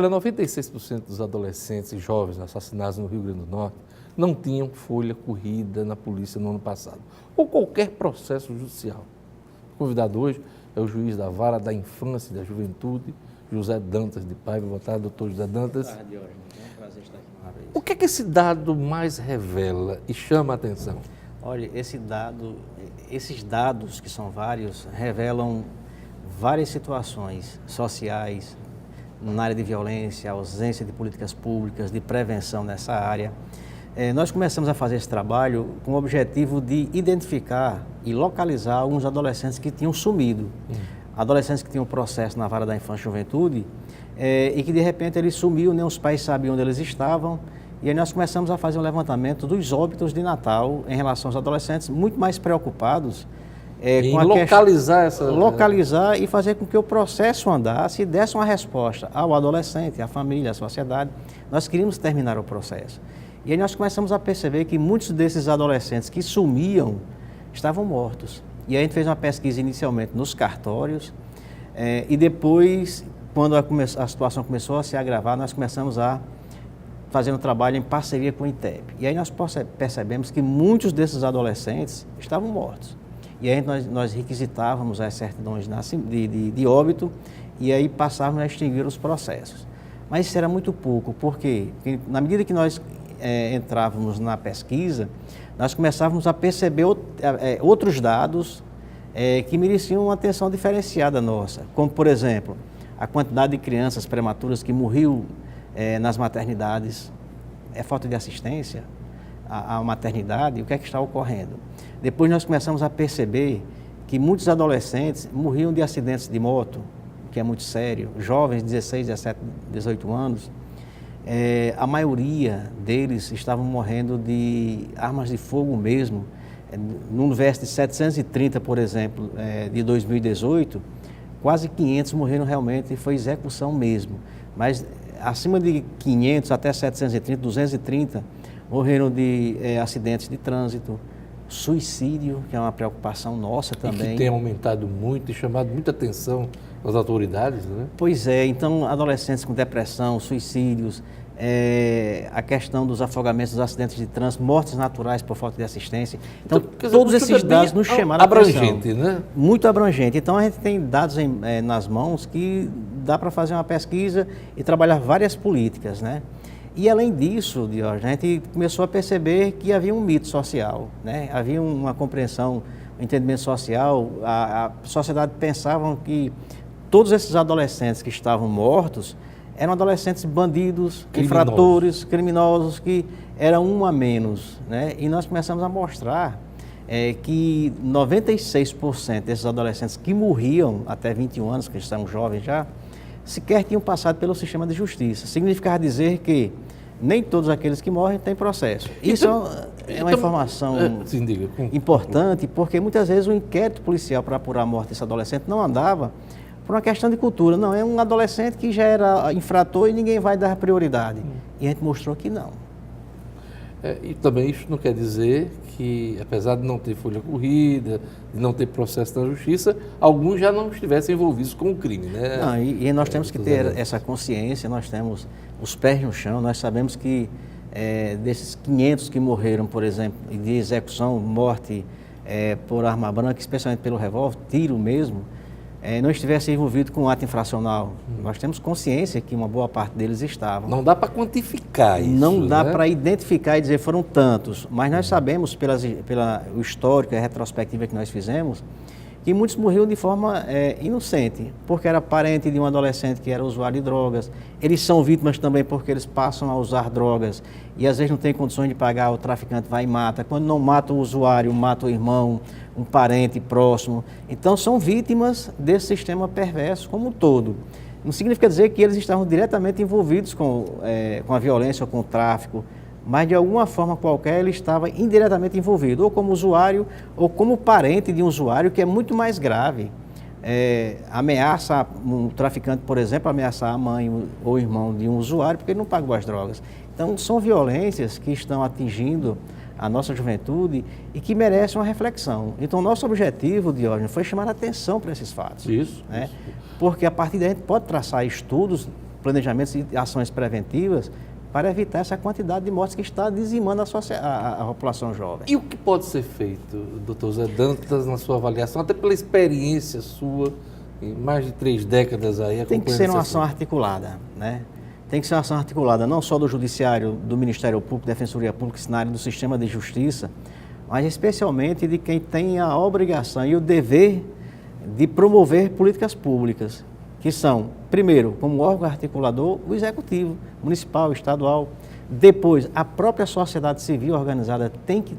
Olha, 96% dos adolescentes e jovens assassinados no Rio Grande do Norte não tinham folha corrida na polícia no ano passado, ou qualquer processo judicial. O convidado hoje é o juiz da Vara da Infância e da Juventude, José Dantas de Paiva. Boa tarde, doutor José Dantas. Boa tarde, Jorge. É um prazer estar aqui uma vez. O que é que esse dado mais revela e chama a atenção? Olha, esses dados, que são vários, revelam várias situações sociais na área de violência, ausência de políticas públicas, de prevenção nessa área. Nós começamos a fazer esse trabalho com o objetivo de identificar e localizar alguns adolescentes que tinham sumido. Adolescentes que tinham processo na Vara da Infância e Juventude e que de repente eles sumiram, nem os pais sabiam onde eles estavam. E aí nós começamos a fazer um levantamento dos óbitos de Natal em relação aos adolescentes, muito mais preocupados em com localizar e fazer com que o processo andasse e desse uma resposta ao adolescente, à família, à sociedade. Nós queríamos terminar o processo. E aí nós começamos a perceber que muitos desses adolescentes que sumiam estavam mortos. E aí a gente fez uma pesquisa inicialmente nos cartórios e depois, quando a situação começou a se agravar, nós começamos a fazer um trabalho em parceria com o INTEP. E aí nós percebemos que muitos desses adolescentes estavam mortos. E aí nós requisitávamos as certidões de óbito e aí passávamos a extinguir os processos. Mas isso era muito pouco, porque na medida que nós entrávamos na pesquisa, nós começávamos a perceber outros dados que mereciam uma atenção diferenciada nossa, como, por exemplo, a quantidade de crianças prematuras que morriam nas maternidades. É falta de assistência à maternidade? O que é que está ocorrendo? Depois nós começamos a perceber que muitos adolescentes morriam de acidentes de moto, que é muito sério, jovens de 16, 17, 18 anos. A maioria deles estavam morrendo de armas de fogo mesmo. No universo de 730, por exemplo, de 2018, quase 500 morreram realmente e foi execução mesmo. Mas acima de 500 até 730, 230 morreram de acidentes de trânsito, suicídio, que é uma preocupação nossa também. E que tem aumentado muito e chamado muita atenção das autoridades, né? Pois é, então adolescentes com depressão, suicídios, a questão dos afogamentos, dos acidentes de trânsito, mortes naturais por falta de assistência. Então dizer, todos esses dados nos chamaram a atenção. Abrangente, né? Muito abrangente. Então a gente tem dados nas mãos que dá para fazer uma pesquisa e trabalhar várias políticas, né? E além disso, Diógenes, a gente começou a perceber que havia um mito social, né? Havia uma compreensão, um entendimento social, a sociedade pensava que todos esses adolescentes que estavam mortos eram adolescentes bandidos, infratores, criminosos, que eram um a menos, né? E nós começamos a mostrar que 96% desses adolescentes que morriam até 21 anos, que são jovens já, sequer tinham passado pelo sistema de justiça. Significava dizer que nem todos aqueles que morrem têm processo. Isso é uma informação importante, porque muitas vezes o inquérito policial para apurar a morte desse adolescente não andava por uma questão de cultura. Não, é um adolescente que já era infrator e ninguém vai dar prioridade. E a gente mostrou que não. E também isso não quer dizer que, apesar de não ter folha corrida, de não ter processo na justiça, alguns já não estivessem envolvidos com o crime, né? Não, e nós temos que ter essa consciência, nós temos os pés no chão, nós sabemos que desses 500 que morreram, por exemplo, de execução, morte por arma branca, especialmente pelo revólver, tiro mesmo, não estivesse envolvido com um ato infracional. Nós temos consciência que uma boa parte deles estavam. Não dá para quantificar isso, não dá, né? Para identificar e dizer foram tantos, mas nós sabemos, pelo histórico e a retrospectiva que nós fizemos, que muitos morriam de forma inocente, porque era parente de um adolescente que era usuário de drogas. Eles são vítimas também porque eles passam a usar drogas e às vezes não tem condições de pagar, o traficante vai e mata. Quando não mata o usuário, mata o irmão, um parente próximo. Então são vítimas desse sistema perverso como um todo. Não significa dizer que eles estavam diretamente envolvidos com a violência ou com o tráfico, mas de alguma forma qualquer ele estava indiretamente envolvido, ou como usuário, ou como parente de um usuário, que é muito mais grave. Ameaça um traficante, por exemplo, ameaçar a mãe ou o irmão de um usuário porque ele não pagou as drogas. Então são violências que estão atingindo a nossa juventude e que merecem uma reflexão. Então nosso objetivo, Diógenes, foi chamar a atenção para esses fatos. Isso. Porque a partir daí a gente pode traçar estudos planejamentos e ações preventivas para evitar essa quantidade de mortes que está dizimando a população jovem. E o que pode ser feito, doutor Zé Dantas, na sua avaliação, até pela experiência sua, em mais de 3 décadas aí? Tem que ser uma ação articulada, né? Tem que ser uma ação articulada não só do Judiciário, do Ministério Público, Defensoria Pública, cenário do sistema de justiça, mas especialmente de quem tem a obrigação e o dever de promover políticas públicas, que são, primeiro, como órgão articulador, o Executivo, municipal, estadual. Depois, a própria sociedade civil organizada tem que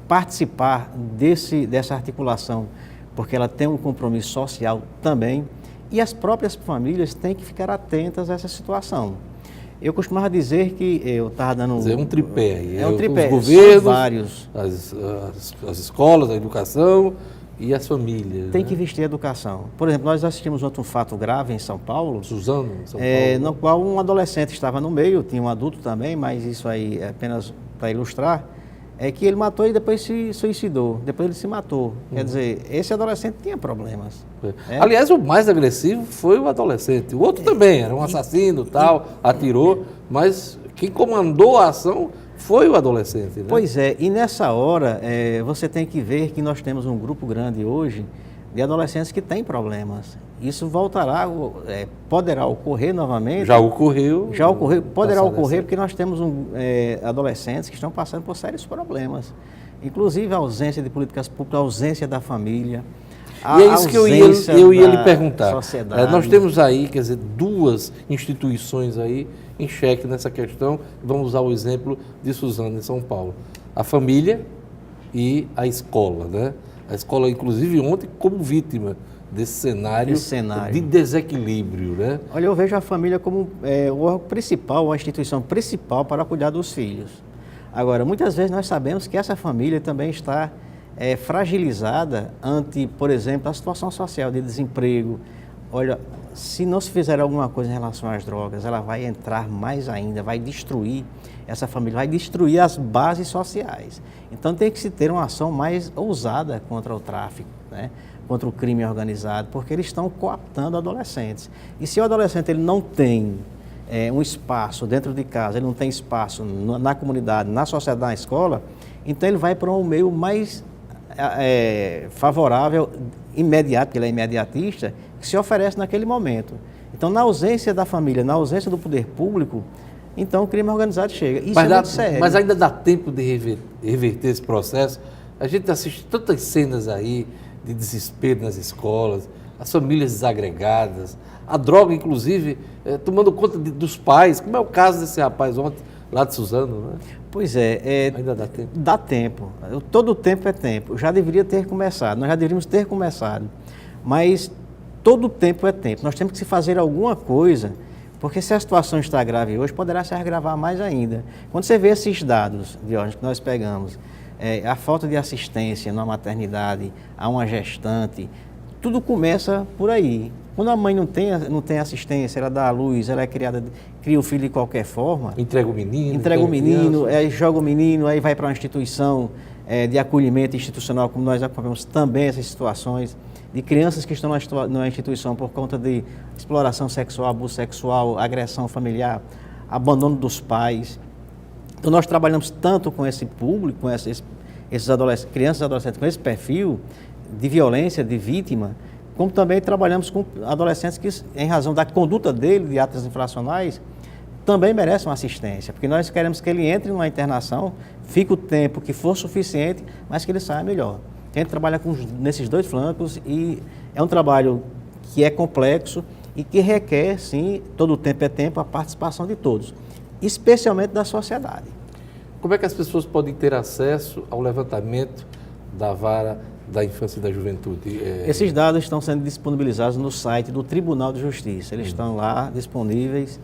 participar dessa articulação, porque ela tem um compromisso social também, e as próprias famílias têm que ficar atentas a essa situação. Eu costumava dizer que eu estava dando... É um tripé aí. É um tripé, os governos, vários. As escolas, a educação e as famílias. Tem né? que investir em educação. Por exemplo, nós assistimos ontem um fato grave em São Paulo. Suzano, em São Paulo. No qual um adolescente estava no meio, tinha um adulto também, mas isso aí é apenas para ilustrar, é que ele matou e depois se suicidou, depois ele se matou. Quer dizer, esse adolescente tinha problemas. Aliás, o mais agressivo foi o adolescente. O outro também, era um assassino, atirou, mas quem comandou a ação foi o adolescente. Né? Pois é, e nessa hora você tem que ver que nós temos um grupo grande hoje de adolescentes que têm problemas. Isso poderá ocorrer novamente. Já ocorreu. Poderá ocorrer porque nós temos adolescentes que estão passando por sérios problemas. Inclusive a ausência de políticas públicas, a ausência da família. E é isso que eu ia lhe perguntar. Nós temos aí, quer dizer, 2 instituições aí em xeque nessa questão. Vamos usar o exemplo de Suzano, em São Paulo. A família e a escola, né? A escola, inclusive, ontem, como vítima desse cenário de desequilíbrio, né? Olha, eu vejo a família como o órgão principal, a instituição principal para cuidar dos filhos. Agora, muitas vezes nós sabemos que essa família também está fragilizada ante, por exemplo, a situação social de desemprego. Olha, se não se fizer alguma coisa em relação às drogas, ela vai entrar mais ainda, vai destruir essa família, vai destruir as bases sociais. Então tem que se ter uma ação mais ousada contra o tráfico, né? Contra o crime organizado, porque eles estão cooptando adolescentes. E se o adolescente ele não tem um espaço dentro de casa, ele não tem espaço na comunidade, na sociedade, na escola, então ele vai para um meio mais favorável, imediato, porque ele é imediatista, que se oferece naquele momento. Então, na ausência da família, na ausência do poder público, então o crime organizado chega. Isso é muito sério. Mas ainda dá tempo de reverter esse processo? A gente assiste tantas cenas aí de desespero nas escolas, as famílias desagregadas, a droga, inclusive, tomando conta dos pais, como é o caso desse rapaz ontem, lá de Suzano, né? Pois é. Ainda dá tempo? Dá tempo. Todo tempo é tempo. Já deveria ter começado, nós já deveríamos ter começado. Mas todo tempo é tempo. Nós temos que fazer alguma coisa, porque se a situação está grave hoje, poderá se agravar mais ainda. Quando você vê esses dados, Diógenes, que nós pegamos, a falta de assistência na maternidade, a uma gestante, tudo começa por aí. Quando a mãe não tem assistência, ela dá à luz, ela cria o filho de qualquer forma. Entrega o menino. Joga o menino, aí vai para uma instituição de acolhimento institucional, como nós acompanhamos também essas situações, de crianças que estão na instituição por conta de exploração sexual, abuso sexual, agressão familiar, abandono dos pais. Então nós trabalhamos tanto com esse público, com esses crianças e adolescentes com esse perfil de violência, de vítima, como também trabalhamos com adolescentes que, em razão da conduta dele, de atos infracionais, também merecem uma assistência, porque nós queremos que ele entre numa internação, fique o tempo que for suficiente, mas que ele saia melhor. A gente trabalha nesses 2 flancos e é um trabalho que é complexo e que requer, sim, todo o tempo é tempo, a participação de todos, especialmente da sociedade. Como é que as pessoas podem ter acesso ao levantamento da Vara da Infância e da Juventude? Esses dados estão sendo disponibilizados no site do Tribunal de Justiça. Eles estão lá disponíveis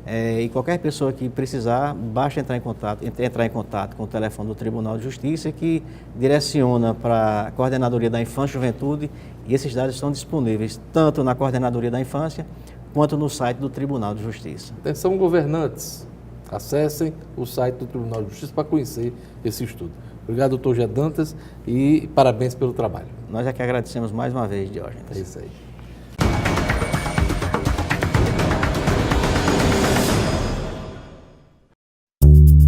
e qualquer pessoa que precisar, basta entrar em contato com o telefone do Tribunal de Justiça, que direciona para a Coordenadoria da Infância e Juventude, e esses dados estão disponíveis tanto na Coordenadoria da Infância quanto no site do Tribunal de Justiça. Atenção, governantes, acessem o site do Tribunal de Justiça para conhecer esse estudo. Obrigado, doutor Zé Dantas, e parabéns pelo trabalho. Nós é que agradecemos mais uma vez, Diógenes. É isso aí.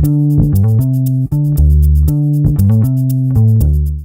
Obrigado.